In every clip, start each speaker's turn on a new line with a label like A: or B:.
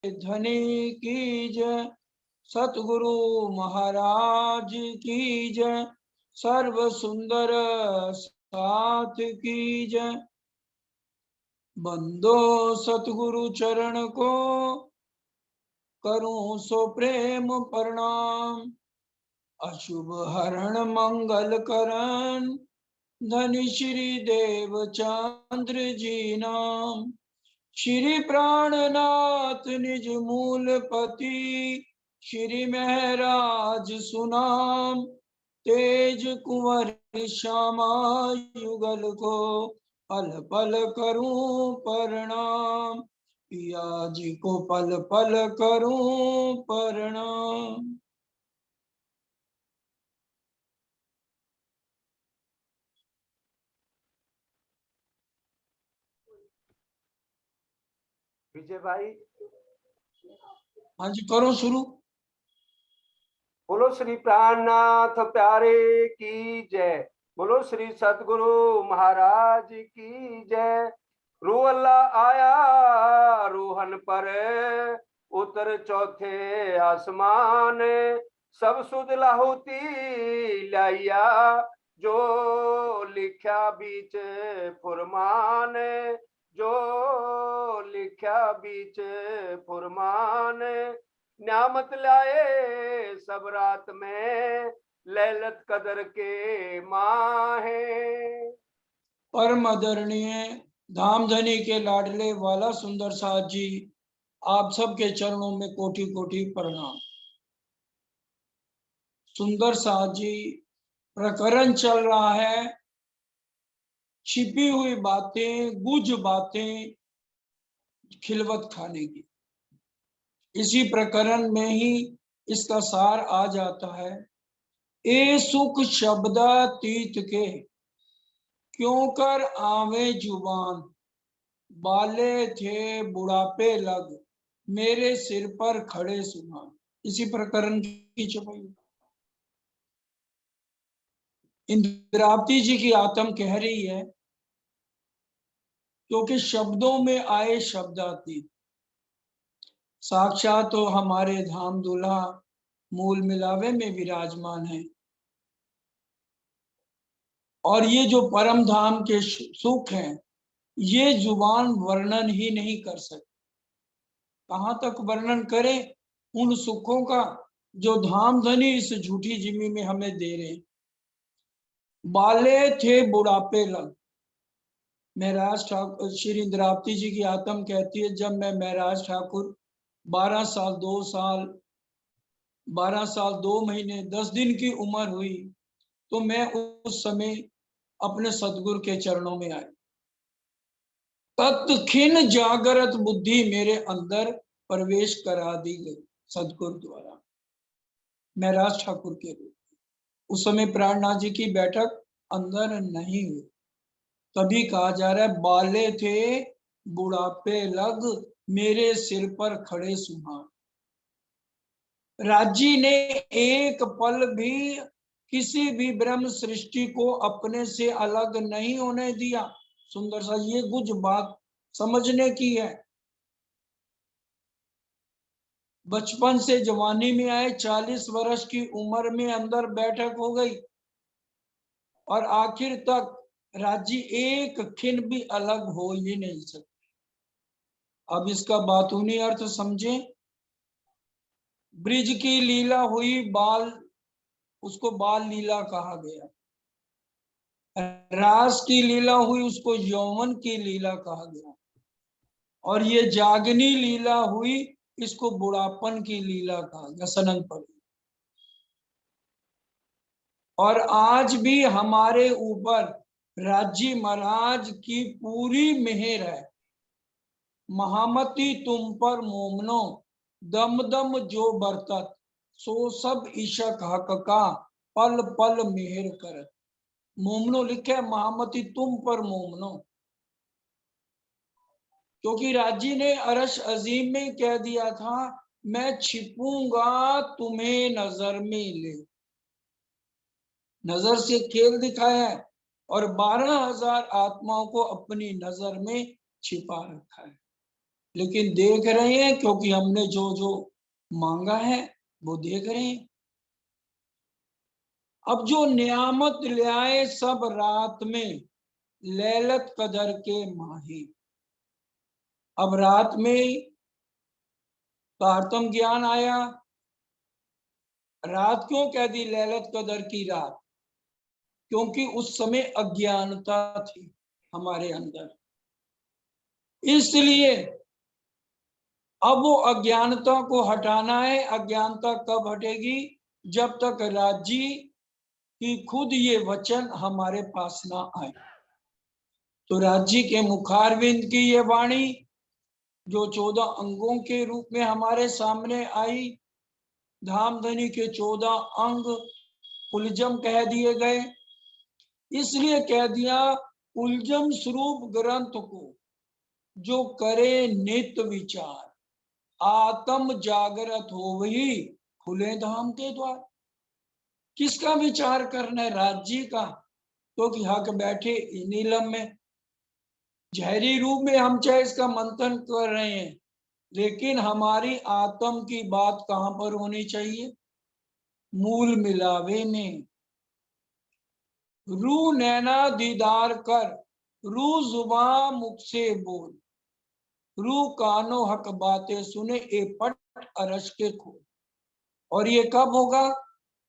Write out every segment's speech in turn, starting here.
A: धनी की जय, सतगुरु महाराज की जय, सर्व सुंदर साथ की जय। बंदो सतगुरु चरण को, करूं सो प्रेम प्रणाम। अशुभ हरण मंगल करण, धनी श्री देव चंद्र जी नाम। श्री प्राणनाथ निज मूल पति, श्री महराज सुनाम। तेज कुंवर श्यामा युगल को, पल पल करूं प्रणाम। पिया जी को पल पल करूं प्रणाम।
B: विजय भाई,
A: हाँ जी, करो शुरू।
B: बोलो श्री प्राणनाथ प्यारे की जय, बोलो श्री सतगुरु महाराज की जय। रूह अल्लाह आया रूहन पर, उतर चौथे आसमान। सब सुध लाहुती लाइया, जो लिख्या बीच फुरमान। जो लिख्या बीच फुरमान। न्यामत लाए सब रात में, लैलत कदर के माहे।
A: परम आदरणीय धामधनी के लाडले वाला सुंदर साथ जी, आप सबके चरणों में कोटि कोटि प्रणाम। सुंदर साथ जी, प्रकरण चल रहा है छिपी हुई बातें, गुज बातें, खिलवत खाने की। इसी प्रकरण में ही इसका सार आ जाता है। ए सुख शब्दातीत के, क्यों कर आवे जुबान। बाले थे बुढ़ापे लग, मेरे सिर पर खड़े सुना। इसी प्रकरण की छपाई। इंद्रावती जी की आत्म कह रही है, क्योंकि शब्दों में आए शब्दातीत साक्षात तो हमारे धाम दूल्हा मूल मिलावे में विराजमान है। और ये जो परम धाम के सुख हैं, ये जुबान वर्णन ही नहीं कर सकती। कहाँ तक वर्णन करें उन सुखों का जो धाम धनी इस झूठी जिम्मी में हमें दे रहे। बाले थे बुढ़ापे लग, महराज ठाकुर श्री इंद्रावती जी की आत्म कहती है, जब मैं महराज ठाकुर 12 साल 2 साल 12 साल 2 महीने 10 दिन की उम्र हुई, तो मैं उस समय अपने सतगुरु के चरणों में आए। तत्खिन जागृत बुद्धि मेरे अंदर प्रवेश करा दी गई सदगुरु द्वारा, महराज ठाकुर के रूप। उस समय प्राणनाथ जी की बैठक अंदर नहीं हुई। तभी कहा जा रहा है, बाले थे बुढ़ापे लग, मेरे सिर पर खड़े सुहान। राजी ने एक पल भी किसी भी ब्रह्म सृष्टि को अपने से अलग नहीं होने दिया। सुंदर सा ये कुछ बात समझने की है। बचपन से जवानी में आए, 40 वर्ष की उम्र में अंदर बैठक हो गई, और आखिर तक राज्य एक खिन भी अलग हो ही नहीं सकते। अब इसका बातूनी अर्थ समझे। ब्रिज की लीला हुई, बाल, उसको बाल लीला कहा गया। रास की लीला हुई, उसको यौवन की लीला कहा गया। और ये जागनी लीला हुई, इसको बुढ़ापन की लीला कहा गया, सनन पड़ी। और आज भी हमारे ऊपर राज्य महाराज की पूरी मेहर है। महामती तुम पर मोमनो, दम दम जो बरतत, सो सब ईशक हक का, पल पल मेहर करत। मोमनो लिखे, महामती तुम पर मोमनो, क्योंकि राजी ने अरश अजीम में कह दिया था, मैं छिपूंगा तुम्हें नजर में ले। नजर से खेल दिखाया है, और 12,000 आत्माओं को अपनी नजर में छिपा रखा है। लेकिन देख रहे हैं क्योंकि हमने जो जो मांगा है वो देख रहे हैं। अब जो नियामत ले आए सब रात में, लैलत कदर के माही। अब रात में तारतम ज्ञान आया। रात क्यों कह दी लैलत कदर की रात? क्योंकि उस समय अज्ञानता थी हमारे अंदर, इसलिए अब वो अज्ञानता को हटाना है। अज्ञानता कब हटेगी? जब तक राज्य की खुद ये वचन हमारे पास ना आए। तो राज्य के मुखारविंद की ये वाणी जो 14 अंगों के रूप में हमारे सामने आई, धामधनी के 14 अंग उलझम कह दिए गए। इसलिए कह दिया उलझम स्वरूप ग्रंथ को जो करे नित विचार, आत्म जागृत हो वही खुले धाम के द्वार। किसका विचार करना है? राज्य का। क्योंकि हक बैठे नीलम में, जहरी रूप में हम चाहे इसका मंथन कर रहे हैं, लेकिन हमारी आत्म की बात कहां पर होनी चाहिए? मूल मिलावे में। रू नैना दीदार कर, रू जुबा मुख से बोल, रू कानो हक बातें सुने, ए पट अरश के खोल। और ये कब होगा?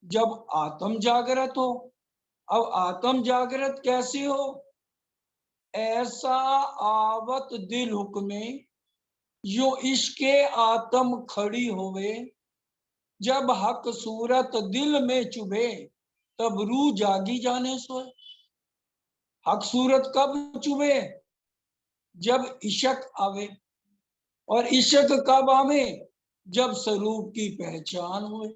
A: जब आत्म जागृत हो। अब आत्म जागृत कैसी हो? ऐसा आवत दिल हुक्मे, यो इश्के आत्म खड़ी होवे, जब हक सूरत दिल में चुभे, तब रू जागी जाने सोए। हक सूरत कब चुभे? जब इशक आवे। और इशक कब आवे? जब स्वरूप की पहचान हुए।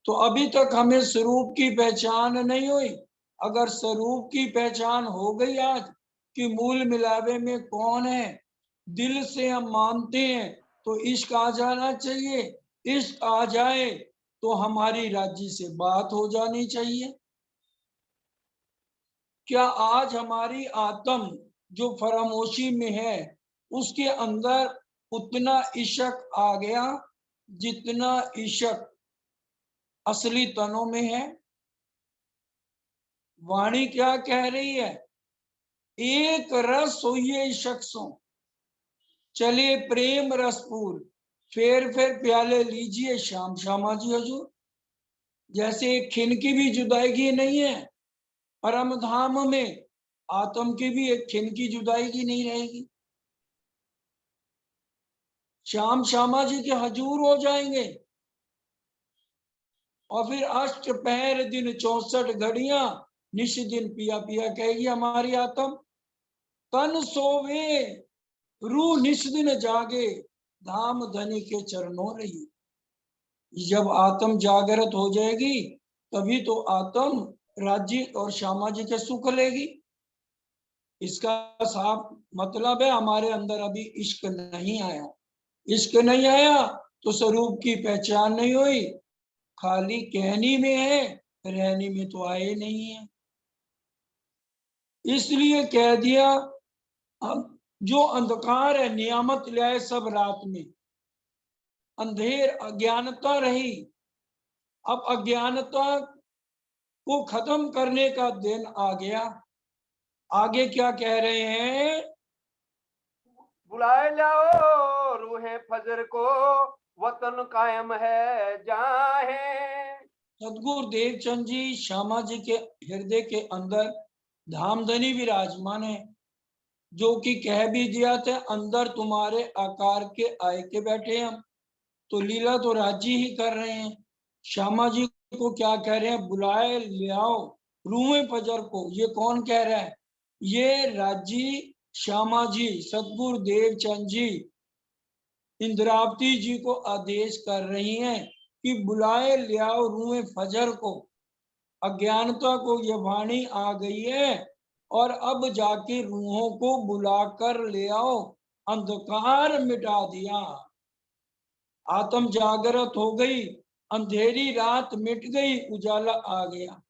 A: तो अभी तक हमें स्वरूप की पहचान नहीं हुई। अगर स्वरूप की पहचान हो गई आज कि मूल मिलावे में कौन है, दिल से हम मानते हैं, तो इश्क आ जाना चाहिए। इश्क आ जाए तो हमारी राज्य से बात हो जानी चाहिए। क्या आज हमारी आत्म जो फरामोशी में है उसके अंदर उतना इश्क आ गया जितना इश्क असली तनों में है? वाणी क्या कह रही है? एक रस होइए शख्सों, चले प्रेम रसपूर, फेर फेर प्याले लीजिए शाम शामा जी हजूर। जैसे एक खिन की भी जुदाईगी नहीं है, परम धाम में आत्म की भी एक खिन की जुदाईगी नहीं रहेगी। श्याम श्यामा जी के हजूर हो जाएंगे। और फिर अष्ट पहर दिन 64 घड़ियां निश दिन पिया पिया कहेगी हमारी आत्म। तन सोवे रू निश दिन जागे, धाम धनी के चरणों रही। जब आत्म जागृत हो जाएगी तभी तो आत्म राज्य और श्यामा जी के सुख लेगी। इसका साफ मतलब है हमारे अंदर अभी इश्क नहीं आया। इश्क नहीं आया तो स्वरूप की पहचान नहीं हुई। खाली कहनी में है, रहनी में तो आए नहीं है। इसलिए कह दिया अब जो अंधकार है नियामत ले आए सब रात में। अंधेर अज्ञानता रही, अब अज्ञानता को खत्म करने का दिन आ गया। आगे क्या कह रहे हैं?
B: बुलाए लाओ रूहे फजर को, वतन कायम है जहाँ है।
A: सदगुरु देवचंद जी श्यामा जी के हृदय के अंदर धामधनी विराजमान है, जो कि कह भी दिया था अंदर तुम्हारे आकार के आए के बैठे हम। तो लीला तो राजी ही कर रहे हैं। श्यामा जी को क्या कह रहे हैं? बुलाए ले आओ रूहे फजर को। ये कौन कह रहा है? ये राजी श्यामा जी सतगुरु देवचंद जी इंद्रावती जी को आदेश कर रही हैं कि बुलाए ले आओ रूहे फजर को। अज्ञानता को ये वाणी आ गई है और अब जाके रूहों को बुलाकर ले आओ। अंधकार मिटा दिया, आत्म जागृत हो गई, अंधेरी रात मिट गई, उजाला आ गया।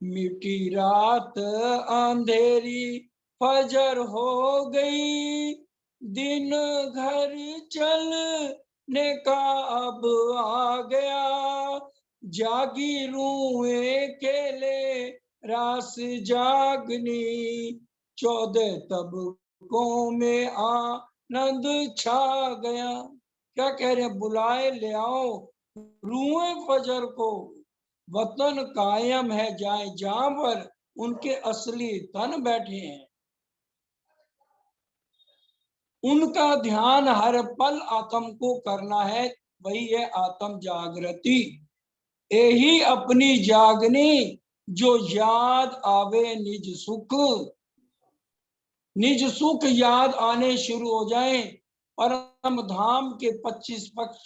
A: मिटी रात अंधेरी फजर हो गई, दिन घर चलने का अब आ गया, जागी रूए केले रास जागनी, 14 तबकों में आनंद छा गया। क्या कह रहे हैं? बुलाए ले आओ रूए फजर को, वतन कायम है जाए जहां पर उनके असली तन बैठे हैं। उनका ध्यान हर पल आत्म को करना है, वही है आत्म जागृति। यही अपनी जागनी जो याद आवे निज सुख, निज सुख याद आने शुरू हो जाए, परम धाम के 25 पक्ष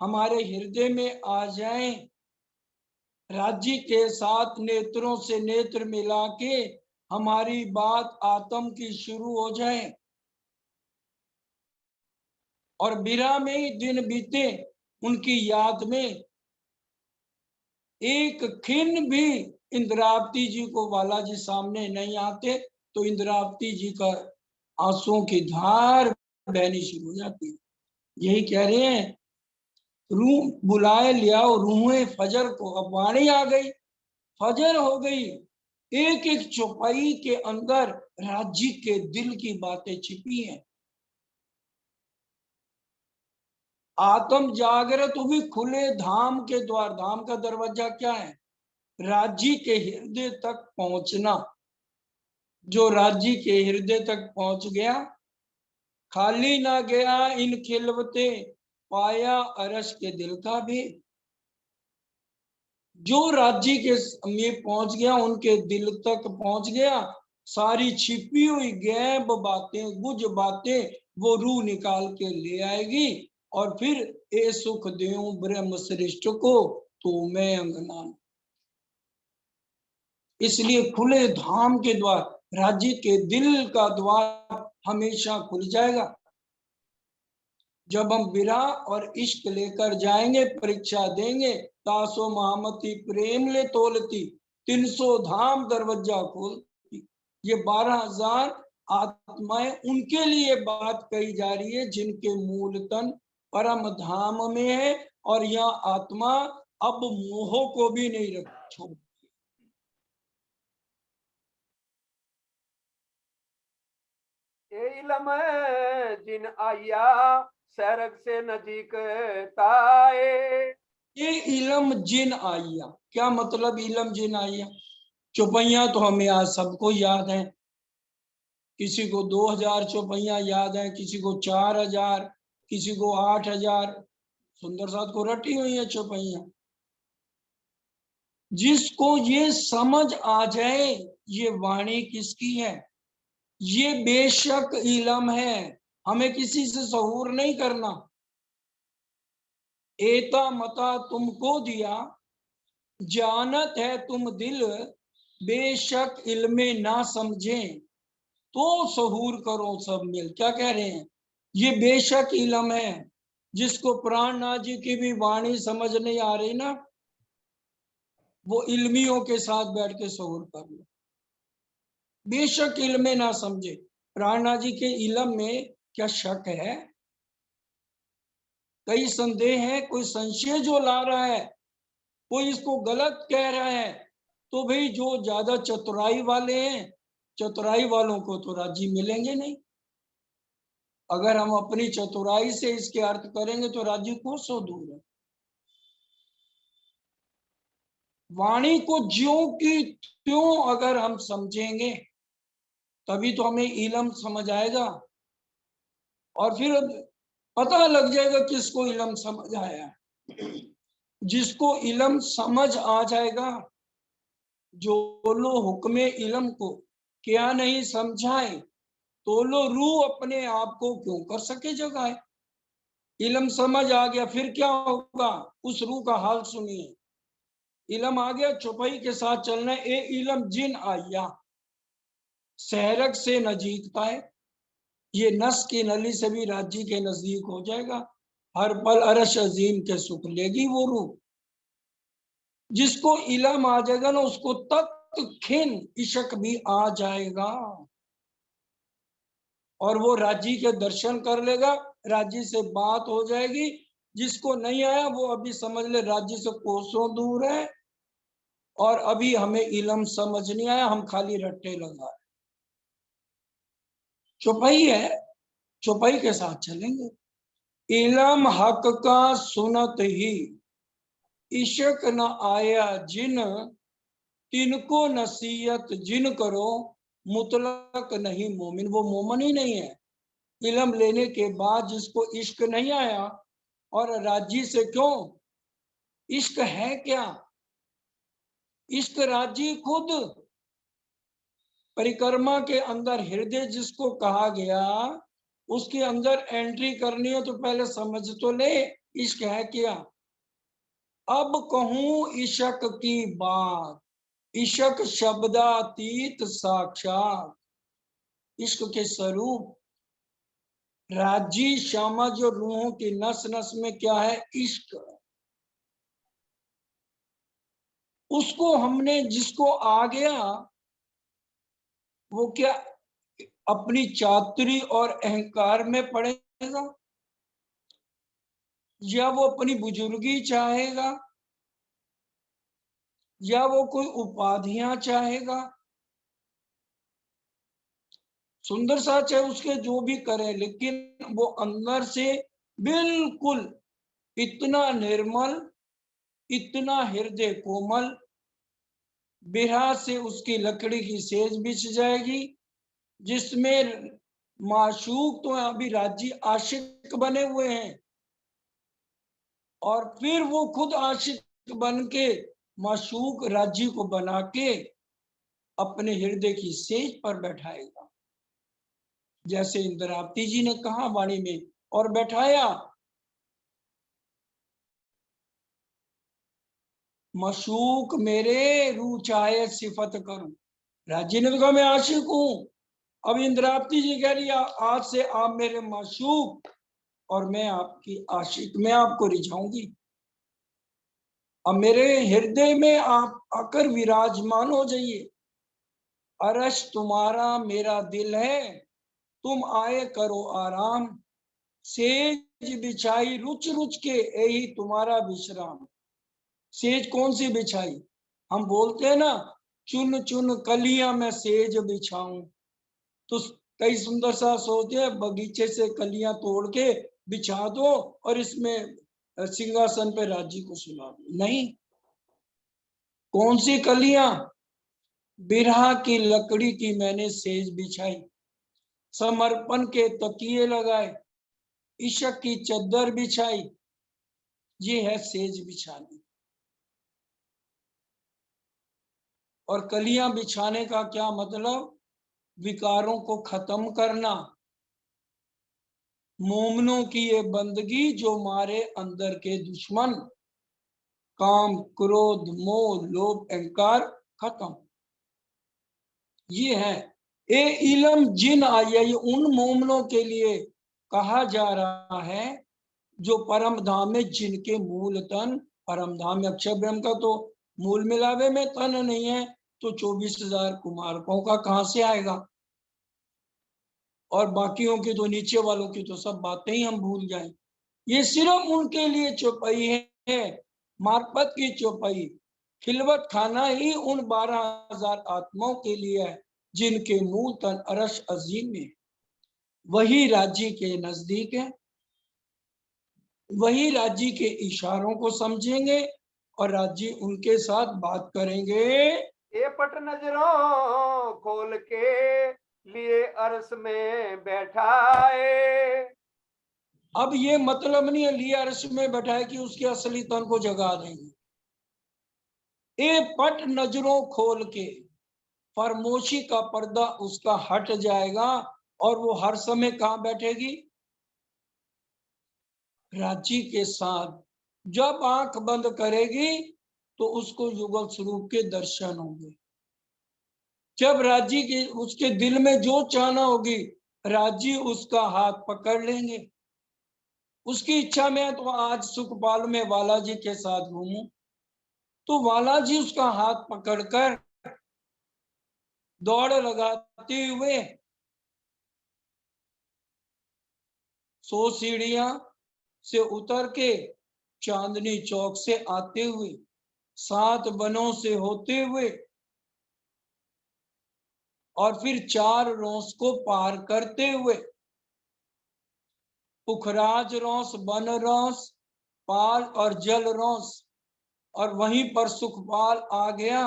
A: हमारे हृदय में आ जाएं, राज्य के साथ नेत्रों से नेत्र मिला के हमारी बात आत्म की शुरू हो जाए, और बिरहा में ही दिन बीते उनकी याद में एक खिन भी इंद्रावती जी को बालाजी सामने नहीं आते तो इंद्रावती जी का आंसुओं की धार बहनी शुरू हो जाती है। यही कह रहे हैं, रूह बुलाए लियाओ रूहे फजर को। अब वाणी आ गई, फजर हो गई, एक एक चौपाई के अंदर राज्य के दिल की बातें छिपी हैं। आत्म जागृत हुई खुले धाम के द्वार। धाम का दरवाजा क्या है? राज्य के हृदय तक पहुंचना। जो राज्य के हृदय तक पहुंच गया, खाली ना गया इन खिलवते, पाया अरश के दिल का भी। जो राज्य के समीप पहुंच गया, उनके दिल तक पहुंच गया, सारी छिपी हुई गैब बातें, गुज बातें वो रूह निकाल के ले आएगी, और फिर ए सुख देऊं ब्रह्म श्रेष्ठ को तो मैं अंगना। इसलिए खुले धाम के द्वार, राज्य के दिल का द्वार हमेशा खुल जाएगा। जब हम विरह और इश्क लेकर जाएंगे, परीक्षा देंगे, तासो महामती प्रेम ले तोलती, 300 धाम दरवाजा खोलती। ये 12,000 आत्माएं, उनके लिए बात कही जा रही है जिनके मूल तन परम धाम में है, और यह आत्मा अब मोह को भी नहीं रख छोड़।
B: इलम जिन आया सरग से नजीक ताए।
A: ये इलम जिन आइया, क्या मतलब इलम जिन आइया? चौपैया तो हमें आज सबको याद है, किसी को 2000 चौपैया याद है, किसी को 4000, किसी को 8000। सुंदर साथ को रटी हुई है चौपैया। जिसको ये समझ आ जाए ये वाणी किसकी है, ये बेशक इलम है, हमें किसी से सहूर नहीं करना। एता मता तुमको दिया, जानत है तुम दिल, बेशक इल्मे ना समझे तो सहूर करो सब मिल। क्या कह रहे हैं? ये बेशक इलम है। जिसको प्राणनाथ जी की भी वाणी समझ नहीं आ रही ना, वो इल्मियों के साथ बैठ के सहूर कर लो। बेशक इल्मे ना समझे। प्राणनाथ जी के इलम में क्या शक है? कई संदेह है, कोई संशय जो ला रहा है, कोई इसको गलत कह रहा है, तो भाई जो ज्यादा चतुराई वाले हैं, चतुराई वालों को तो राजी मिलेंगे नहीं। अगर हम अपनी चतुराई से इसके अर्थ करेंगे तो राज्य कोसों दूर है। वाणी को ज्यों की त्यों अगर हम समझेंगे, तभी तो हमें इलम समझ आएगा, और फिर पता लग जाएगा किसको इलम समझ आया। जिसको इलम समझ आ जाएगा, जो लो हुक्मे इलम को क्या नहीं समझाए, तो लो रूह अपने आप को क्यों कर सके जगाए। इलम समझ आ गया, फिर क्या होगा? उस रूह का हाल सुनिए। इलम आ गया, चौपाई के साथ चलना। ए इलम जिन आया, सहरग से नजीकता है, ये नस की नली से भी राज्य के नजदीक हो जाएगा। हर पल अरश अजीम के सुख लेगी वो रूह। जिसको इलम आ जाएगा ना, उसको तक खिन इशक भी आ जाएगा। और वो राज्य के दर्शन कर लेगा, राज्य से बात हो जाएगी। जिसको नहीं आया वो अभी समझ ले राज्य से कोसों दूर है, और अभी हमें इलम समझ नहीं आया, हम खाली रट्टे लगा रहे। चौपाई है, चौपाई के साथ चलेंगे। इलम हक का सुनत ही इशक न आया जिन, तिनको नसीहत जिन करो मुतलक नहीं मोमिन। वो मोमिन ही नहीं है। इलम लेने के बाद जिसको इश्क नहीं आया, और राजी से क्यों? इश्क है क्या? इश्क राजी खुद परिक्रमा के अंदर हृदय जिसको कहा गया, उसके अंदर एंट्री करनी है तो पहले समझ तो ले इश्क है क्या। अब कहूं इशक की बात, इशक शब्दातीत साक्षात। इश्क के स्वरूप राजी श्यामा जो रूहों की नस नस में क्या है? इश्क। उसको हमने जिसको आ गया वो क्या अपनी चातुरी और अहंकार में पड़ेगा, या वो अपनी बुजुर्गी चाहेगा, या वो कोई उपाधियां चाहेगा? सुंदर सा चाहे उसके जो भी करे, लेकिन वो अंदर से बिल्कुल इतना निर्मल, इतना हृदय कोमल, बिरहा से उसकी लकड़ी की सेज बिछ जाएगी, जिसमें माशूक तो अभी राजी आशिक बने हुए हैं, और फिर वो खुद आशिक बन के माशूक राजी को बना के अपने हृदय की सेज पर बैठाएगा। जैसे इंद्रावती जी ने कहा वाणी में, और बैठाया। मशूक मेरे रू चाहे सिफत करूं। राजी ने तो कहा मैं आशिक हूं। अब इंद्रावती जी कह रही आज से आप मेरे माशूक और मैं आपकी आशिक, मैं आपको रिझाऊंगी। अब मेरे हृदय में आप आकर विराजमान हो जाइए। अरश तुम्हारा मेरा दिल है, तुम आए करो आराम। सेज बिछाई रुच रुच के यही तुम्हारा विश्राम। सेज कौन सी बिछाई? हम बोलते हैं ना, चुन चुन कलियां मैं सेज बिछाऊं। तो कई सुंदर सा सोचते हैं बगीचे से कलियां तोड़ के बिछा दो और इसमें सिंहासन पे राज्य को सुला दो। नहीं, कौन सी कलियां? बिरहा की लकड़ी की मैंने सेज बिछाई, समर्पण के तकिए लगाए, इशक की चद्दर बिछाई। ये है सेज बिछानी। और कलियां बिछाने का क्या मतलब? विकारों को खत्म करना। मोमनों की ये बंदगी जो मारे अंदर के दुश्मन, काम क्रोध मोह लोभ अहंकार खत्म। ये है ए इलम जिन आया। ये उन मोमनों के लिए कहा जा रहा है जो परम धाम में, जिनके मूल तन परम धाम में। अक्षय ब्रह्म का तो मूल मिलावे में तन नहीं है, तो 24,000 कुमारकों का कहां से आएगा? और बाकियों की तो, नीचे वालों की तो सब बातें ही हम भूल जाएं। ये सिर्फ उनके लिए चौपाई है, मार्फत की चौपाई। खिलवत खाना ही उन 12,000 आत्माओं के लिए है जिनके मूल तन अरश अजीम में। वही राज्य के नजदीक है, वही राज्य के इशारों को समझेंगे और राज्य उनके साथ बात करेंगे।
B: ये पट नजरों खोल के लिए अर्श में बैठाए।
A: अब ये मतलब नहीं है लिए अर्श में बैठाए कि उसके असली तन को जगा देंगे। ए पट नजरों खोल के, फरमोशी का पर्दा उसका हट जाएगा और वो हर समय कहाँ बैठेगी? राज्य के साथ। जब आंख बंद करेगी तो उसको युगल स्वरूप के दर्शन होंगे। जब राज्य के उसके दिल में जो चाहना होगी, राज्य उसका हाथ पकड़ लेंगे। उसकी इच्छा में है तो आज सुखपाल में बालाजी के साथ घूमूं, तो बालाजी उसका हाथ पकड़कर दौड़ लगाते हुए 100 सीढ़ियां से उतर के चांदनी चौक से आते हुए, 7 वनों से होते हुए और फिर 4 रोंस को पार करते हुए, पुखराज रोंस, वन रोंस, पाल और जल रोंस, और वहीं पर सुखपाल आ गया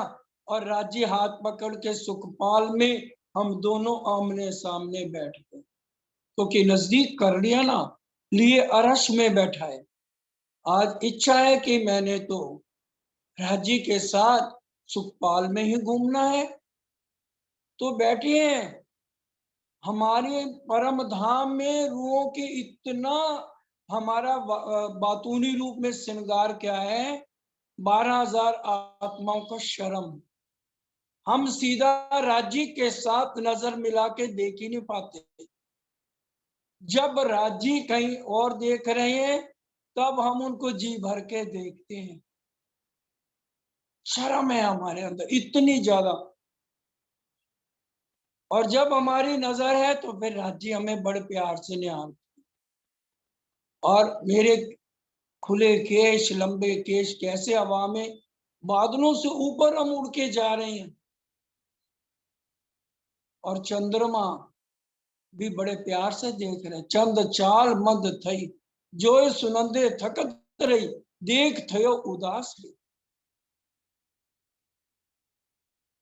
A: और राज्य हाथ पकड़ के सुखपाल में हम दोनों आमने सामने बैठ गए, क्योंकि नजदीक कर लिया ना, लिए अरश में बैठा है। आज इच्छा है कि मैंने तो राज्य के साथ सुखपाल में ही घूमना है, तो बैठे हैं। हमारे परम धाम में रूहों की इतना हमारा बातूनी रूप में श्रृंगार क्या है, 12,000 आत्माओं का शर्म। हम सीधा राज्य के साथ नजर मिला के देख ही नहीं पाते। जब राज्य कहीं और देख रहे हैं तब हम उनको जी भर के देखते हैं। शर्म है हमारे अंदर इतनी ज्यादा, और जब हमारी नजर है तो फिर राज्य हमें बड़े प्यार से निहारते। और मेरे खुले केश, लंबे केश कैसे हवा में बादलों से ऊपर हम उड़ के जा रहे हैं, और चंद्रमा भी बड़े प्यार से देख रहे। चंद चाल मद थई, जो सुनंदे थकत रही, देख थयो उदास रही।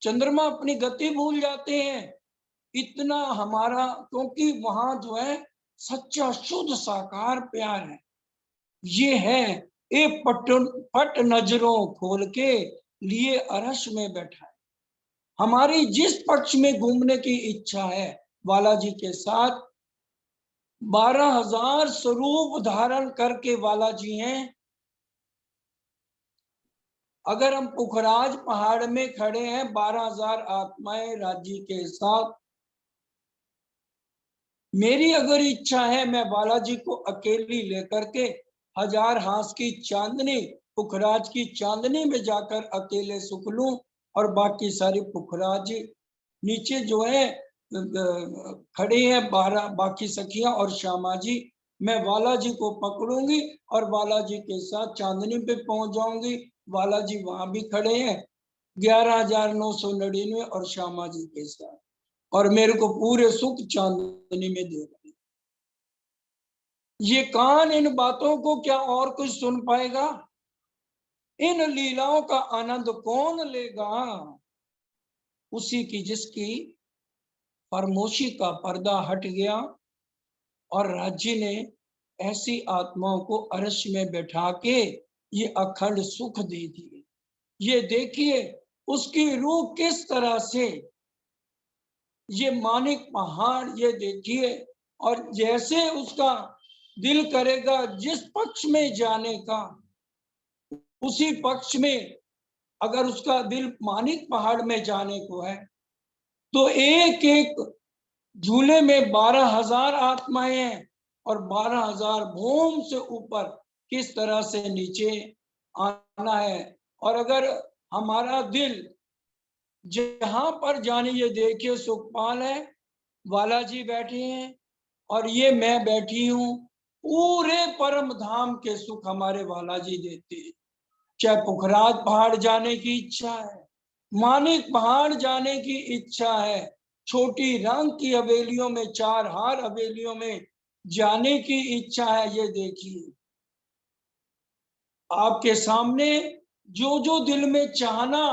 A: चंद्रमा अपनी गति भूल जाते हैं, इतना हमारा, क्योंकि वहां जो है सच्चा शुद्ध साकार प्यार है। ये है एक पट नजरों खोल के लिए अरश में बैठा है। हमारी जिस पक्ष में घूमने की इच्छा है बालाजी के साथ, 12,000 स्वरूप धारण करके बालाजी हैं। अगर हम पुखराज पहाड़ में खड़े हैं 12,000 आत्माएं राज्य के साथ, मेरी अगर इच्छा है मैं बालाजी को अकेली लेकर के 1000 हाथ की चांदनी, पुखराज की चांदनी में जाकर अकेले सुख लूं, और बाकी सारी पुखराज नीचे जो है खड़े हैं 12 बाकी सखियां और श्यामा जी, मैं बालाजी को पकड़ूंगी और बालाजी के साथ चांदनी पे पहुंच जाऊंगी। बालाजी वहां भी खड़े हैं 11,999 और श्यामा जी के साथ, और मेरे को पूरे सुख चांदनी में दे रहे। ये कान इन बातों को क्या और कुछ सुन पाएगा? इन लीलाओं का आनंद कौन लेगा? उसी की जिसकी फरमोशी का पर्दा हट गया और राज्य ने ऐसी आत्माओं को अरश में बैठा के ये अखंड सुख दे दिए। ये देखिए उसकी रूह किस तरह से, ये मानिक पहाड़ ये देखिए, और जैसे उसका दिल करेगा जिस पक्ष में जाने का, उसी पक्ष में, अगर उसका दिल मानिक पहाड़ में जाने को है तो एक एक झूले में 12,000 आत्माएं हैं, और 12,000 भूम से ऊपर किस तरह से नीचे आना है। और अगर हमारा दिल जहां पर जाने, ये देखिए सुखपाल है, बालाजी बैठे हैं और ये मैं बैठी हूं, पूरे परम धाम के सुख हमारे बालाजी देते हैं। चाहे पुखराज पहाड़ जाने की इच्छा है, मानिक पहाड़ जाने की इच्छा है, छोटी रंग की हवेलियों में, 4 हार हवेलियों में जाने की इच्छा है, ये देखिए आपके सामने जो जो दिल में चाहना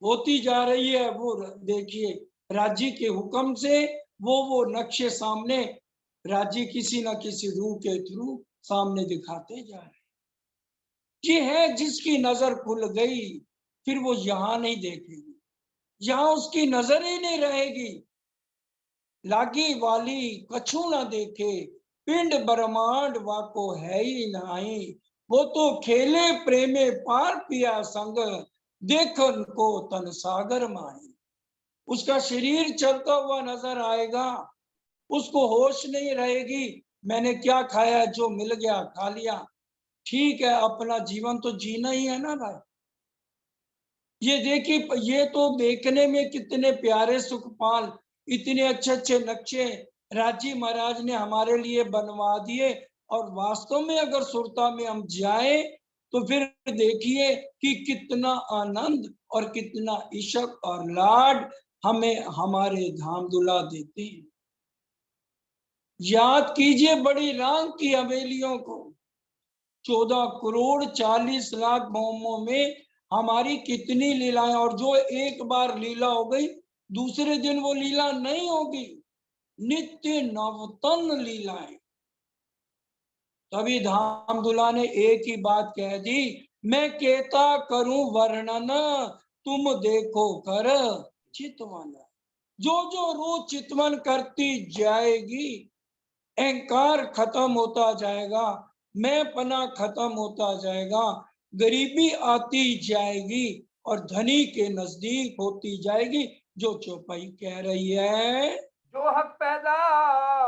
A: होती जा रही है, वो देखिए राज्य के हुक्म से वो नक्शे सामने राज्य किसी न किसी रूह के थ्रू सामने दिखाते जा रहे। ये है जिसकी नजर खुल गई, फिर वो यहां नहीं देखेगी, यहां उसकी नजर ही नहीं रहेगी। लागी वाली कछु ना देखे, पिंड ब्रह्मांड वाको है ही नहीं, वो तो खेले प्रेमे पार पिया संग, देखन को तन सागर माही। उसका शरीर चलता हुआ नजर आएगा, उसको होश नहीं रहेगी, मैंने क्या खाया, जो मिल गया खा लिया, ठीक है, अपना जीवन तो जीना ही है ना भाई। ये देखिए, ये तो देखने में कितने प्यारे सुखपाल, इतने अच्छे अच्छे नक्शे राजी महाराज ने हमारे लिए बनवा दिए, और वास्तव में अगर सुरता में हम जाए तो फिर देखिए कि कितना आनंद और कितना इशक और लाड हमें हमारे धाम दुला देते हैं। याद कीजिए बड़ी रांग की हवेलियों को, 14 करोड़ 40 लाख मोमों में हमारी कितनी लीलाएं, और जो एक बार लीला हो गई दूसरे दिन वो लीला नहीं होगी, नित्य नवतन लीलाएं। तभी धाम दुला ने एक ही बात कह दी, मैं कहता करूं वर्णन, तुम देखो कर चितवन। जो जो रूह चितवन करती जाएगी, अहंकार खत्म होता जाएगा, मैं पना खत्म होता जाएगा, गरीबी आती जाएगी और धनी के नजदीक होती जाएगी। जो चौपाई कह रही है,
B: जो हक पैदा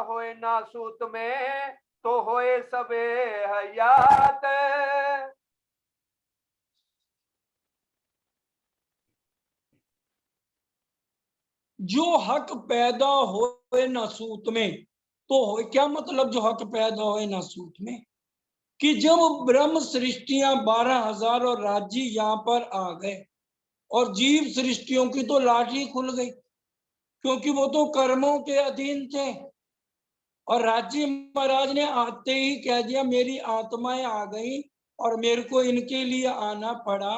B: होए नासूत में, तो होए सबे हयात।
A: जो हक पैदा होए नासूत में, तो हो क्या मतलब जो हक पैदा होए नासूत में, कि जब ब्रह्म सृष्टियां 12,000 और राज्य यहाँ पर आ गए और जीव सृष्टियों की तो लाठी खुल गई, क्योंकि वो तो कर्मों के अधीन थे। और राज्य महाराज ने आते ही कह दिया मेरी आत्माएं आ गई और मेरे को इनके लिए आना पड़ा।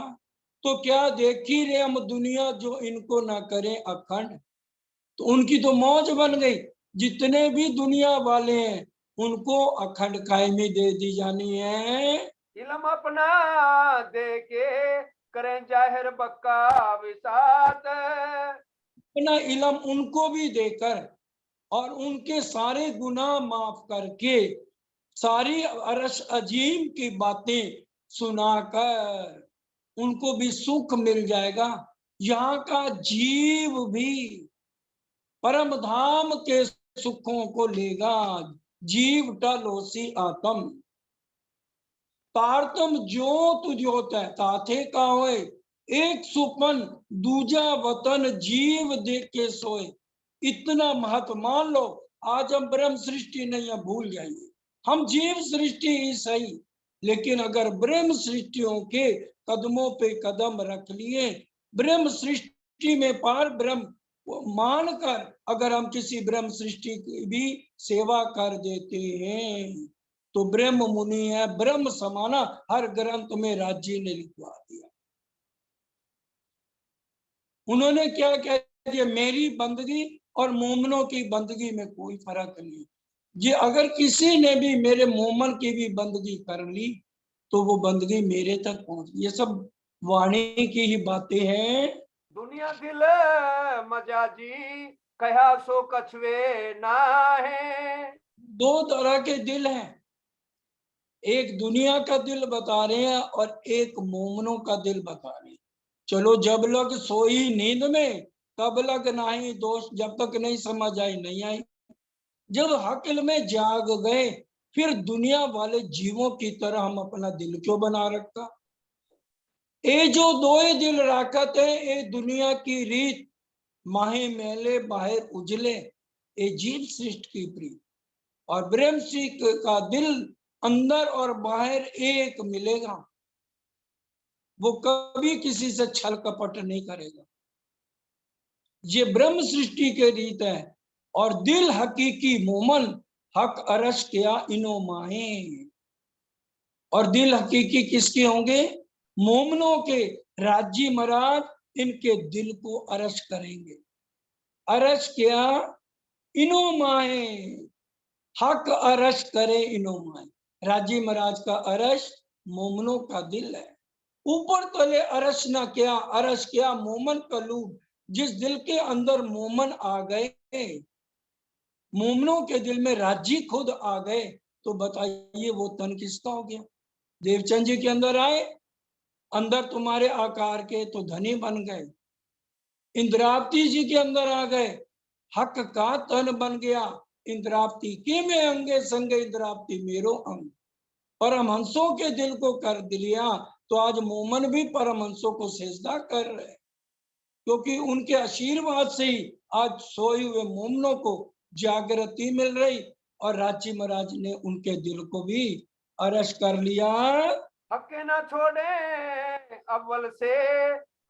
A: तो क्या देखी रे हम दुनिया जो इनको ना करे अखंड, तो उनकी तो मौज बन गई। जितने भी दुनिया वाले हैं उनको अखंड कायमी दे दी जानी है।
B: इलम अपना दे के करें जाहिर बक्का विसात।
A: अपना इलम उनको भी देकर और उनके सारे गुनाह माफ करके सारी अरश अजीम की बातें सुनाकर उनको भी सुख मिल जाएगा। यहाँ का जीव भी परम धाम के सुखों को लेगा। जीव टलोसी आत्म तारतम ज्योत ज्योत है ताथे का होए, एक सुपन दूजा वतन जीव देख के सोए। इतना महत्व मान लो। आज हम ब्रह्म सृष्टि नहीं है, भूल जाइए। हम जीव सृष्टि ही सही, लेकिन अगर ब्रह्म सृष्टियों के कदमों पे कदम रख लिए, ब्रह्म सृष्टि में पार ब्रह्म मानकर अगर हम किसी ब्रह्म सृष्टि की भी सेवा कर देते हैं तो ब्रह्म मुनि है, ब्रह्म समाना हर ग्रंथ में राज्य ने लिखवा दिया। उन्होंने क्या कह दिया, मेरी बंदगी और मोमनों की बंदगी में कोई फर्क नहीं। ये अगर किसी ने भी मेरे मोमन की भी बंदगी कर ली तो वो बंदगी मेरे तक पहुंच। ये सब वाणी की ही बातें हैं।
B: दुनिया दिल मजाजी कहा सो कछवे ना है।
A: दो तरह के दिल हैं, एक दुनिया का दिल बता रहे हैं और एक मोमनों का दिल बता रहे हैं। चलो जब लग सोई नींद में तब लग नहीं दोष, जब तक नहीं समझ आई नहीं आई। जब हकल में जाग गए फिर दुनिया वाले जीवों की तरह हम अपना दिल क्यों बना रखा। ए जो दोए दिल राकत है, ए दुनिया की रीत, माहे मेले बाहर उजले, ए जीव सृष्टि की प्रीत। और ब्रह्म श्री का दिल अंदर और बाहर एक मिलेगा, वो कभी किसी से छल कपट नहीं करेगा। ये ब्रह्म सृष्टि के रीत है। और दिल हकीकी मोमन हक अरश किया इनो माहे। और दिल हकीकी किसके होंगे, मोमनों के। राज्य महाराज इनके दिल को अरश करेंगे। अरश किया इनो माहे, हक अरश करे इनो माहे। राज्य महाराज का अरश मोमनों का दिल है। ऊपर तले अरश ना क्या, अरश क्या मोमन कलूब। जिस दिल के अंदर मोमन आ गए, मोमनों के दिल में राज्य खुद आ गए, तो बताइए वो तन किसका हो गया। देवचंद जी के अंदर आए, अंदर तुम्हारे आकार के तो धनी बन गए। इंद्रावती जी के अंदर आ गए, हक का तन बन गया। इंद्रावती के में अंगे संगे इंद्रावती मेरो अंग। परमहंसों के दिल को कर दिया तो आज मोमन भी परमहंसों को सेजदा कर रहे, क्योंकि उनके आशीर्वाद से ही आज सोए हुए मोमनों को जागृति मिल रही और रांची महाराज ने उनके दिल को भी अरेस्ट कर लिया।
B: हके ना छोड़े अव्वल से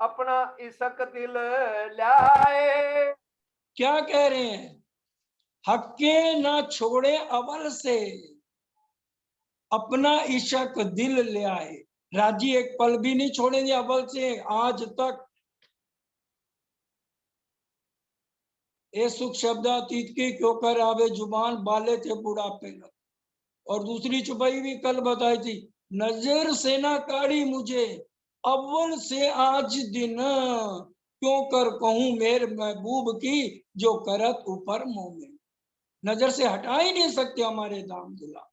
B: अपना इशक दिल लाए।
A: क्या कह रहे हैं? हक्के ना छोड़े अव्वल से अपना इशक दिल ले आए। राजी एक पल भी नहीं छोड़ेंगे अव्वल से आज तक। ए सुख शब्दातीत की क्यों कर आवे जुबान, बाले थे बुढ़ापे में। और दूसरी चुपाई भी कल बताई थी, नजर से ना काढ़ी मुझे अव्वल से आज दिन, क्यों कर कहूं मेरे महबूब की जो करत ऊपर मुंह में। नजर से हटा ही नहीं सकते हमारे दाम दुल्हा।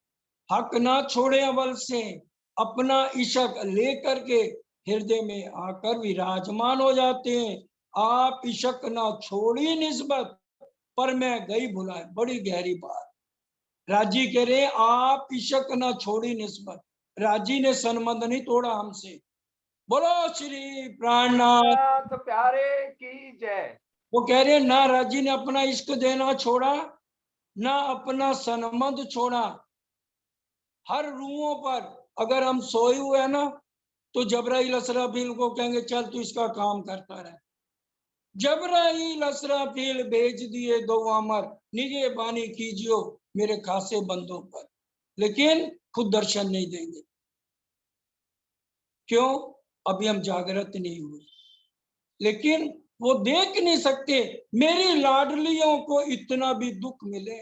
A: हक ना छोड़े अव्वल से अपना इशक लेकर के हृदय में आकर विराजमान हो जाते हैं। आप इशक ना छोड़ी निस्बत पर मैं गई भुलाए। बड़ी गहरी बात। राजी कह रहे आप इशक ना छोड़ी निस्बत। राजी ने सनबंध नहीं तोड़ा हमसे। बोलो श्री प्राणनाथ
B: नाथ प्यारे की जय।
A: वो कह रहे ना राजी ने अपना इश्क देना छोड़ा, ना अपना सनबंध छोड़ा। हर रूहों पर अगर हम सोए हुए हैं ना, तो जबराइल असराफील को कहेंगे चल तू इसका काम करता रहे। जबराइल असराफील भेज दिए दो अमर, निगे बानी कीजियो मेरे खासे बंदों पर, लेकिन खुद दर्शन नहीं देंगे। क्यों? अभी हम जागृत नहीं हुए। लेकिन वो देख नहीं सकते मेरी लाडलियों को इतना भी दुख मिले।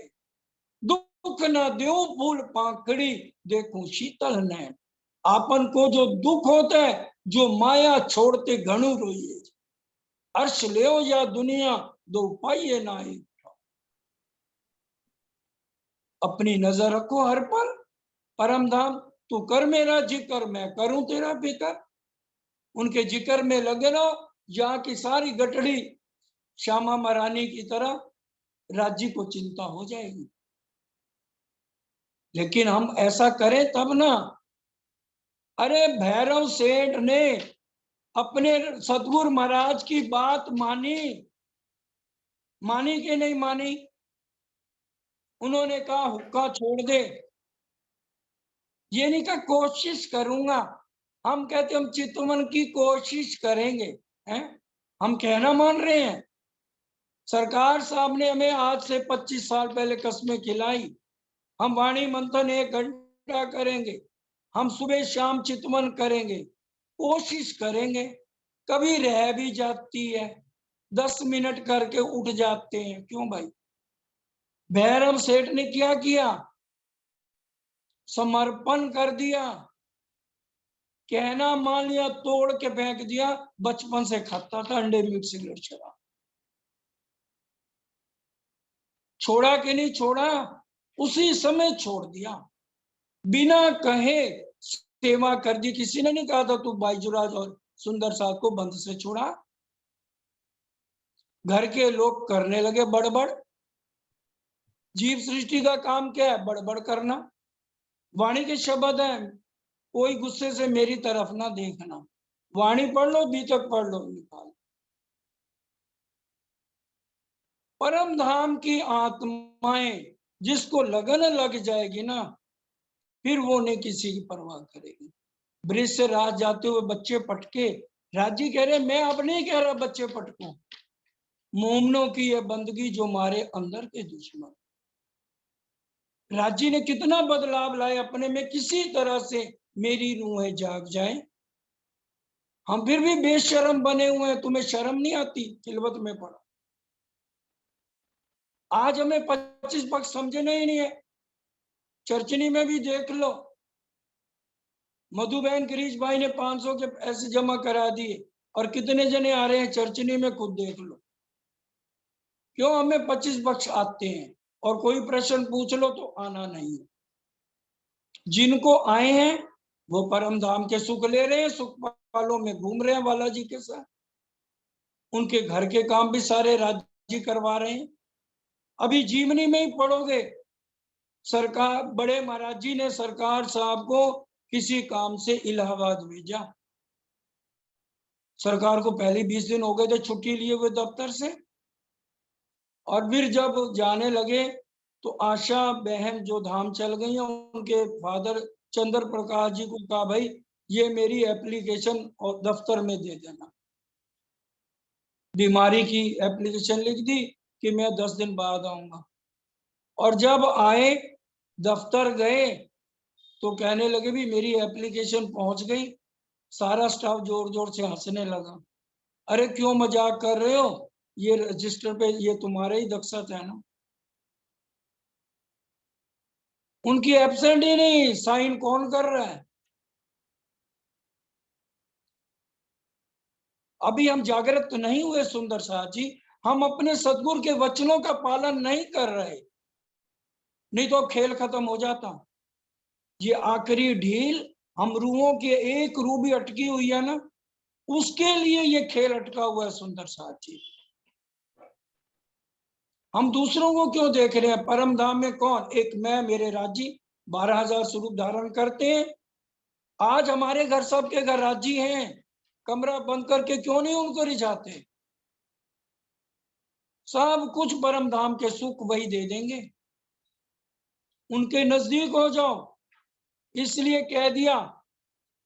A: दुख न देऊं फूल पाखड़ी देखूं शीतल नैन। आपन को जो दुख होता है, जो माया छोड़ते घणु रोइए। अर्श ले या दुनिया दो पाइए ना एक। अपनी नजर रखो हर पल परम धाम। तू कर मेरा जिक्र मैं करूं तेरा फिक्र। उनके जिक्र में लगे रहो। यहाँ की सारी गठड़ी श्यामा महारानी की तरह राज्य को चिंता हो जाएगी। लेकिन हम ऐसा करें तब ना। अरे भैरव सेठ ने अपने सतगुरु महाराज की बात मानी, मानी कि नहीं मानी? उन्होंने कहा हुक्का छोड़ दे। ये नहीं कहा कोशिश करूंगा। हम कहते हम चितवन की कोशिश करेंगे, हैं? हम कहना मान रहे हैं। सरकार साहब ने हमें आज से 25 साल पहले कस्में खिलाई। हम वाणी मंथन 1 घंटा करेंगे, हम सुबह शाम चितवन करेंगे, कोशिश करेंगे। कभी रह भी जाती है, 10 मिनट करके उठ जाते हैं। क्यों भाई? भैरव सेठ ने क्या किया? समर्पण कर दिया। कहना मान लिया, तोड़ के फेंक दिया। बचपन से खाता था अंडे मीट सिगरेट शराब। छोड़ा कि नहीं छोड़ा? उसी समय छोड़ दिया, बिना कहे सेवा कर दी। किसी ने नहीं कहा था तू बाईजुराज और सुंदर साहब को बंद से छोड़ा। घर के लोग करने लगे बड़बड़। जीव सृष्टि का काम क्या है? बड़बड़ करना। वाणी के शब्द हैं, कोई गुस्से से मेरी तरफ ना देखना। वाणी पढ़ लो, बीतक पढ़ लो, निकाल। परम धाम की आत्माएं जिसको लगन लग जाएगी ना, फिर वो नहीं किसी की परवाह करेगी। ब्रिज से रात जाते हुए बच्चे पटके। राजी कह रहे मैं अब नहीं कह रहा बच्चे पटको। मोमनों की यह बंदगी जो मारे अंदर के दुश्मन। राजी ने कितना बदलाव लाए अपने में, किसी तरह से मेरी रूहें जाग जाए। हम फिर भी बेशरम बने हुए हैं। तुम्हें शर्म नहीं आती? खिलवत में पड़ा। आज हमें 25 पक्ष समझना ही नहीं है। चर्चनी में भी देख लो, मधुबहन गिरीश भाई ने 500 के पैसे जमा करा दिए और कितने जने आ रहे हैं चर्चनी में, खुद देख लो। क्यों? हमें 25 पक्ष आते हैं और कोई प्रश्न पूछ लो तो आना नहीं है। जिनको आए हैं वो परम धाम के सुख ले रहे हैं, सुख पालों में घूम रहे हैं बालाजी के साथ। उनके घर के काम भी सारे राज्य करवा रहे हैं। अभी जीवनी में ही पढ़ोगे, सरकार बड़े महाराज जी ने सरकार साहब को किसी काम से इलाहाबाद भेजा। सरकार को पहले 20 दिन हो गए थे छुट्टी लिए हुए दफ्तर से, और फिर जब जाने लगे तो आशा बहन जो धाम चल गई हैं, उनके फादर चंद्र प्रकाश जी को कहा, भाई ये मेरी एप्लीकेशन और दफ्तर में दे देना। बीमारी की एप्लीकेशन लिख दी कि मैं 10 दिन बाद आऊंगा। और जब आए, दफ्तर गए, तो कहने लगे भी मेरी एप्लीकेशन पहुंच गई। सारा स्टाफ जोर जोर से हंसने लगा। अरे क्यों मजाक कर रहे हो, ये रजिस्टर पे ये तुम्हारे ही दक्षत है ना। उनकी एब्सेंट ही नहीं, साइन कौन कर रहा है। अभी हम जागृत तो नहीं हुए सुंदर साथ जी, हम अपने सदगुरु के वचनों का पालन नहीं कर रहे, नहीं तो खेल खत्म हो जाता। ये आखिरी ढील, हम रूहों के एक रू भी अटकी हुई है ना, उसके लिए ये खेल अटका हुआ है सुंदर साथ जी। हम दूसरों को क्यों देख रहे हैं। परम धाम में कौन, एक मैं मेरे राजी 12,000 स्वरूप धारण करते हैं। आज हमारे घर, सबके घर राजी हैं, कमरा बंद करके क्यों नहीं उनको रिझाते। सब कुछ परम धाम के सुख वही दे देंगे, उनके नजदीक हो जाओ। इसलिए कह दिया,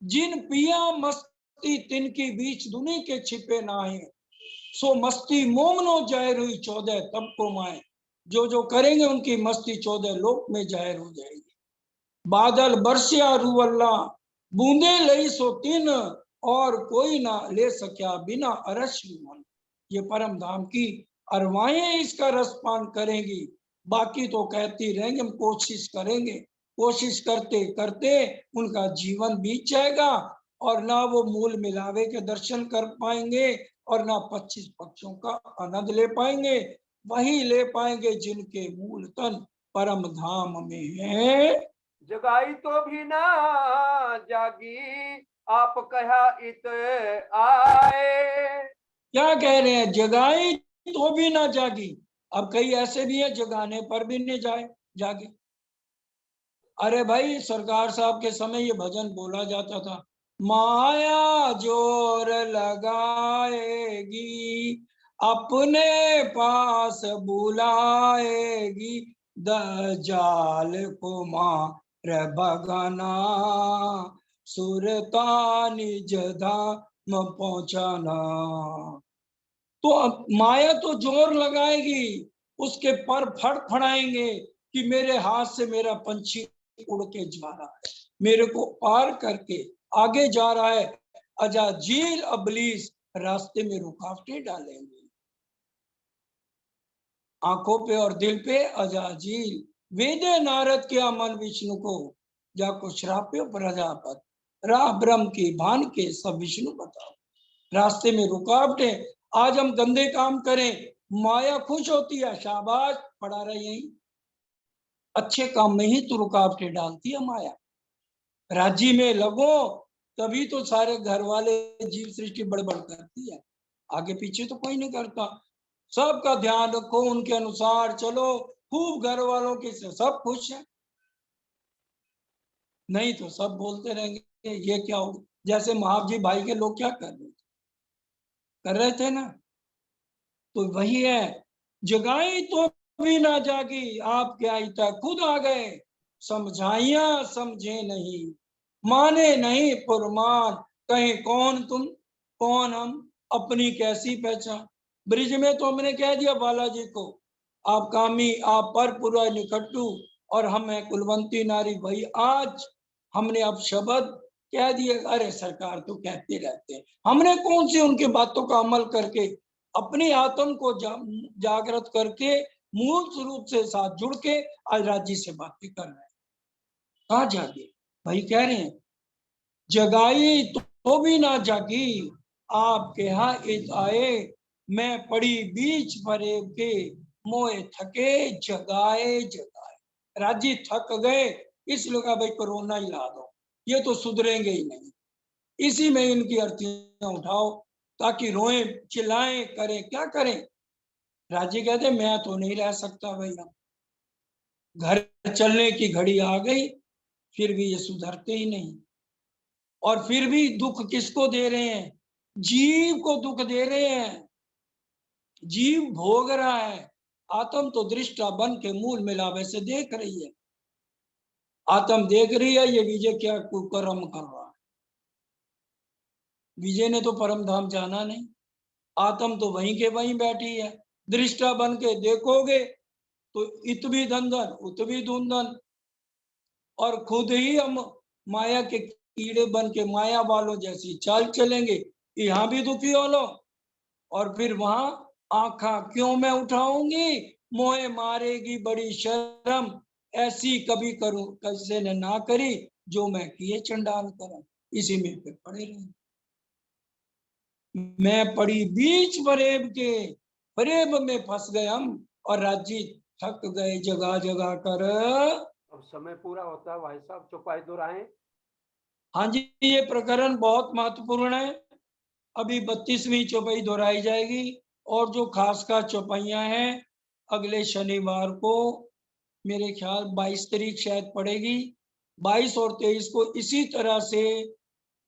A: जिन पिया मस्ती तिनकी बीच दुनी के छिपे नाहे, सो मस्ती मोमनो जाहिर हुई 14 तब को माए। जो जो करेंगे उनकी मस्ती 14 लोक में जाहिर हो जाएगी। बादल बरसिया रूवल्ला, बूंदे लई सो तीन, और कोई ना ले सकिया बिना अरश मन। ये परम धाम की अरवाएं इसका रसपान करेंगी, बाकी तो कहती रहेंगे हम कोशिश करेंगे। कोशिश करते करते उनका जीवन बीत जाएगा, और ना वो मूल मिलावे के दर्शन कर पाएंगे, और ना 25 पक्षों का आनंद ले पाएंगे। वही ले पाएंगे जिनके मूल तन परम धाम में है।
B: जगाई तो भी ना जागी, आप कहा इत आए।
A: क्या कह रहे हैं, जगाई तो भी ना जागी। अब कई ऐसे भी हैं जगाने पर भी नहीं जागे। अरे भाई, सरकार साहब के समय ये भजन बोला जाता था, माया जोर लगाएगी अपने पास बुलाएगी, दज्जाल को मार भगाना सुरता निज धाम पहुंचाना। तो अब माया तो जोर लगाएगी, उसके पर फड़फड़ाएंगे कि मेरे हाथ से मेरा पंछी उड़ के जा रहा है, मेरे को पार करके आगे जा रहा है। अजाजील अबलीस रास्ते में रुकावटें डालेंगे, आंखों पे और दिल पे अजाजील। वेदे नारद के मन विष्णु को, जाको श्राप्यो प्रजापत, राह ब्रह्म की भान के सब विष्णु बताओ। रास्ते में रुकावटें, आज हम गंदे काम करें, माया खुश होती है, शाबाश पड़ा रहे यही। अच्छे काम में ही तो रुकावटें डालती है माया। राजी में लगो तभी तो सारे घर वाले जीव सृष्टि बड़बड़ करती है, आगे पीछे तो कोई नहीं करता। सबका ध्यान रखो, उनके अनुसार चलो, खूब घर वालों के से सब खुश है, नहीं तो सब बोलते रहेंगे ये क्या हो। जैसे महाव जी भाई के लोग क्या कर रहे थे ना, तो वही है, जगाई तो भी ना जागी आप क्या था, खुद आ गए समझाइया समझे नहीं, माने नहीं फुरमान, कहीं कौन तुम कौन हम, अपनी कैसी पहचान। ब्रिज में तो हमने कह दिया बालाजी को, आप कामी आप पर पूरा निकट्टू, और हम है कुलवंती नारी। वही आज हमने अब शब्द कह दिए। अरे सरकार तो कहते रहते हैं, हमने कौन सी उनकी बातों का अमल करके अपनी आत्म को जागृत करके मूल स्वरूप से साथ जुड़ के आज राज्य से बातें कर रहे हैं। कहा जागे, भाई कह रहे हैं, जगाई तो भी ना जागी आपके यहाँ इत आए, मैं पड़ी बीच फरेब के मोए थके जगाए जगाए। राजी थक गए, इसलिए कहा भाई कोरोना ही ला दो, ये तो सुधरेंगे ही नहीं। इसी में इनकी अर्थियां उठाओ ताकि रोएं चिल्लाएं करें, क्या करें। राजी कहते मैं तो नहीं रह सकता भैया, घर चलने की घड़ी आ गई, फिर भी ये सुधरते ही नहीं। और फिर भी दुख किसको दे रहे हैं, जीव को दुख दे रहे हैं। जीव भोग रहा है, आत्म तो दृष्टा बन के मूल मिलावे से देख रही है। आत्म देख रही है ये विजय क्या कुकर्म कर रहा है। विजय ने तो परम धाम जाना नहीं, आत्म तो वहीं के वहीं बैठी है। दृष्टा बन के देखोगे तो इत भी धंधन उत भी धुंधन, और खुद ही हम माया के कीड़े बन के माया वालों जैसी चाल चलेंगे। यहाँ भी दुखी हो लो और फिर वहां आंखा क्यों मैं उठाऊंगी, मोहे मारेगी बड़ी शर्म, ऐसी कभी करूं कैसे ने ना करी, जो मैं किए चंडाल करम। इसी में फिर पड़े रहे। मैं पड़ी बीच फरेब के, फरेब में फंस गए हम और राज्य थक गए जगा जगा कर।
B: अब समय पूरा होता है भाई साहब, चौपाई दोहराएं।
A: हाँ जी, ये प्रकरण बहुत महत्वपूर्ण है। अभी 32वीं चौपाई दोहराई जाएगी और जो खास खास चौपाइयां हैं अगले शनिवार को मेरे ख्याल 22 तारीख शायद पड़ेगी। 22 और 23 को इसी तरह से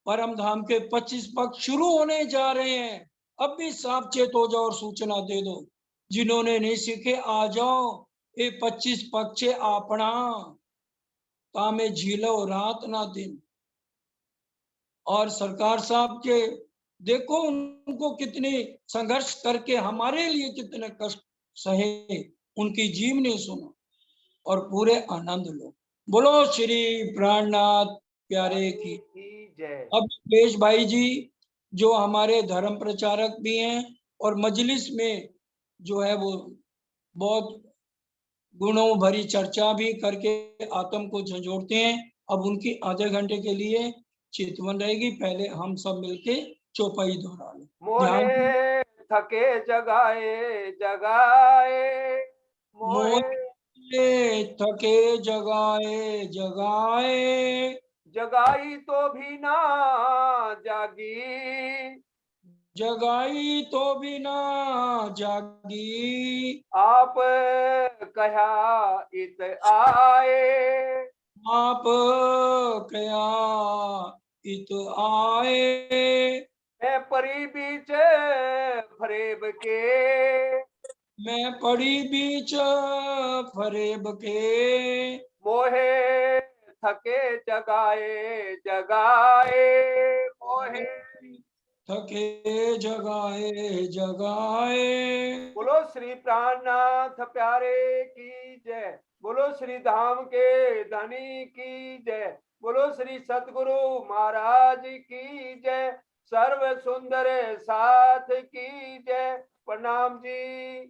A: परम धाम के 25 पक्ष शुरू होने जा रहे हैं। अब भी साफ चेत हो जाओ और सूचना दे दो। जिन्होंने नहीं सीखे आ जाओ, ये 25 पक्ष अपना तामे झीलो रात ना दिन। और सरकार साहब के देखो उनको कितने संघर्ष करके हमारे लिए कितने कष्ट सहे, उनकी जीवनी सुनो और पूरे आनंद लो। बोलो श्री प्राणनाथ प्यारे की
B: जय।
A: अब सुरेश भाई जी जो हमारे धर्म प्रचारक भी हैं और मजलिस में जो है वो बहुत गुणों भरी चर्चा भी करके आत्म को झंझोड़ते हैं। अब उनकी आधे घंटे के लिए चितवन रहेगी। पहले हम सब मिलके चौपाई दोहरा लें। ध्यान
B: मोहे थके जगाए जगाए, मोहे
A: मोहे थके जगाए जगाए,
B: जगाई तो भी ना जागी,
A: जगाई तो बिना जागी,
B: आप कहा इत आए,
A: आप कया इत आए,
B: मैं परी बीच फरेब के,
A: मैं पड़ी बीच फरेब के,
B: मोहे थके जगाए जगाए, मोहे।
A: थके जगाए जगाए।
B: बोलो श्री प्राणनाथ प्यारे की जय, बोलो श्री धाम के धनी की जय, बोलो श्री सतगुरु महाराज की जय, सर्व सुंदर साथ की जय। प्रणाम जी।